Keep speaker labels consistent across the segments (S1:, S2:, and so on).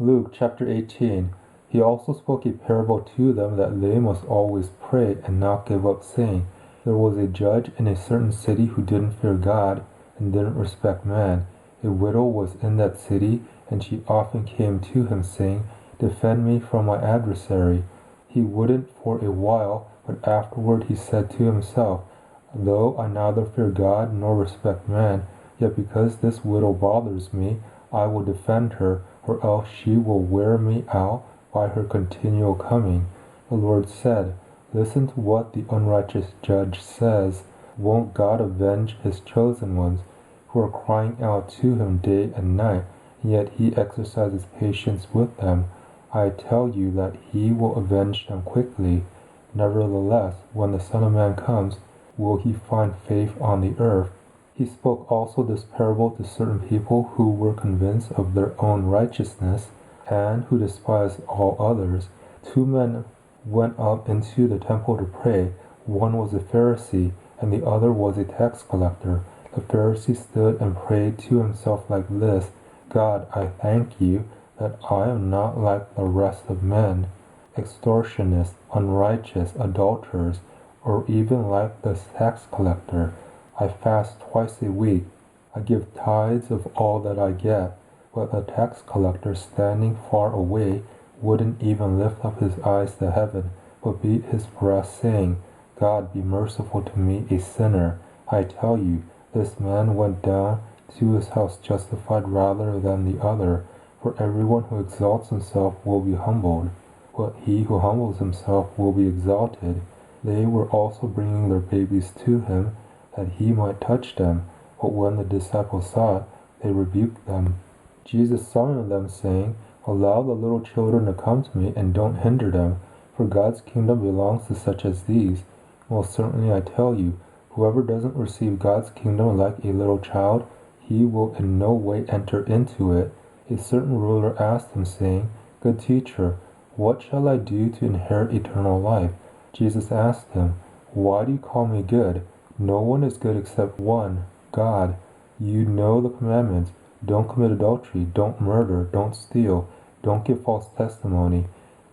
S1: Luke chapter 18. He also spoke a parable to them that they must always pray and not give up, saying, There was a judge in a certain city who didn't fear God and didn't respect man. A widow was in that city, and she often came to him, saying, Defend me from my adversary. He wouldn't for a while, but afterward he said to himself, Though I neither fear God nor respect man, yet because this widow bothers me, I will defend her, or else she will wear me out by her continual coming. The Lord said, Listen to what the unrighteous judge says. Won't God avenge his chosen ones, who are crying out to him day and night, and yet he exercises patience with them? I tell you that he will avenge them quickly. Nevertheless, when the Son of Man comes, will he find faith on the earth? He spoke also this parable to certain people who were convinced of their own righteousness, and who despised all others. 2 men went up into the temple to pray. One was a Pharisee, and the other was a tax collector. The Pharisee stood and prayed to himself like this, God, I thank you that I am not like the rest of men, extortionists, unrighteous, adulterers, or even like the tax collector. I fast twice a week. I give tithes of all that I get. But the tax collector, standing far away, wouldn't even lift up his eyes to heaven, but beat his breast, saying, God, be merciful to me, a sinner. I tell you, this man went down to his house justified rather than the other. For everyone who exalts himself will be humbled, but he who humbles himself will be exalted. They were also bringing their babies to him, that he might touch them. But when the disciples saw it, they rebuked them. Jesus summoned them, saying, Allow the little children to come to me, and don't hinder them, for God's kingdom belongs to such as these. Most certainly I tell you, whoever doesn't receive God's kingdom like a little child, he will in no way enter into it. A certain ruler asked him, saying, Good teacher, what shall I do to inherit eternal life? Jesus asked him, Why do you call me good? No one is good except one, God. You know the commandments. Don't commit adultery, don't murder, don't steal, don't give false testimony,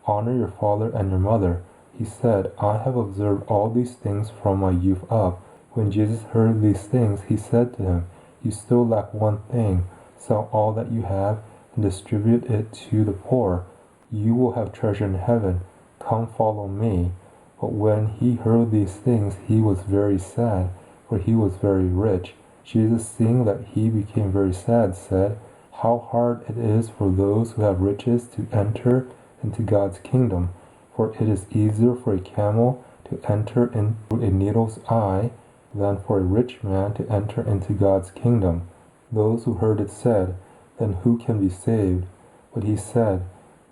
S1: honor your father and your mother. He said, I have observed all these things from my youth up. When Jesus heard these things, he said to him, You still lack one thing. Sell all that you have and distribute it to the poor. You will have treasure in heaven. Come follow me. But when he heard these things, he was very sad, for he was very rich. Jesus, seeing that he became very sad, said, How hard it is for those who have riches to enter into God's kingdom. For it is easier for a camel to enter into a needle's eye than for a rich man to enter into God's kingdom. Those who heard it said, Then who can be saved? But he said,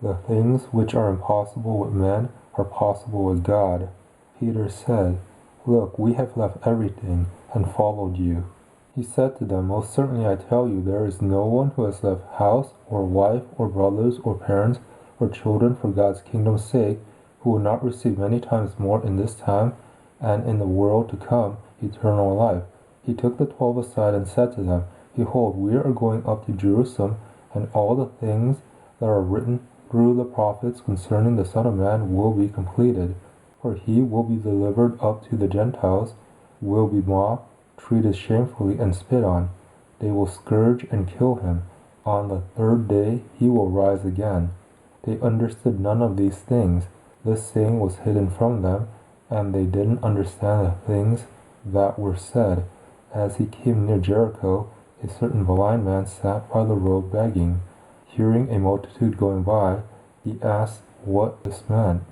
S1: The things which are impossible with men are possible with God. Peter said, Look, we have left everything and followed you. He said to them, Most certainly I tell you, there is no one who has left house, or wife, or brothers, or parents, or children for God's kingdom's sake, who will not receive many times more in this time, and in the world to come, eternal life. He took the 12 aside and said to them, Behold, we are going up to Jerusalem, and all the things that are written through the prophets concerning the Son of Man will be completed. For he will be delivered up to the Gentiles, will be mocked, treated shamefully, and spit on. They will scourge and kill him. On the 3rd day he will rise again. They understood none of these things. This saying was hidden from them, and they didn't understand the things that were said. As he came near Jericho, a certain blind man sat by the road begging. Hearing a multitude going by, he asked what this meant.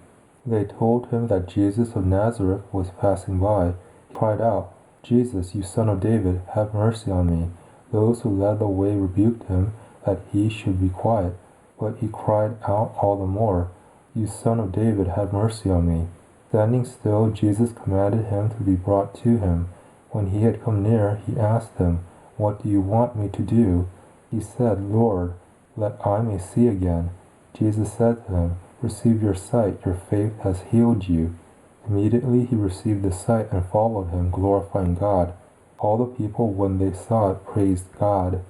S1: They told him that Jesus of Nazareth was passing by. He cried out, Jesus, you son of David, have mercy on me. Those who led the way rebuked him that he should be quiet. But he cried out all the more, You son of David, have mercy on me. Standing still, Jesus commanded him to be brought to him. When he had come near, he asked him, What do you want me to do? He said, Lord, that I may see again. Jesus said to him, Receive your sight, your faith has healed you. Immediately he received the sight and followed him, glorifying God. All the people, when they saw it, praised God.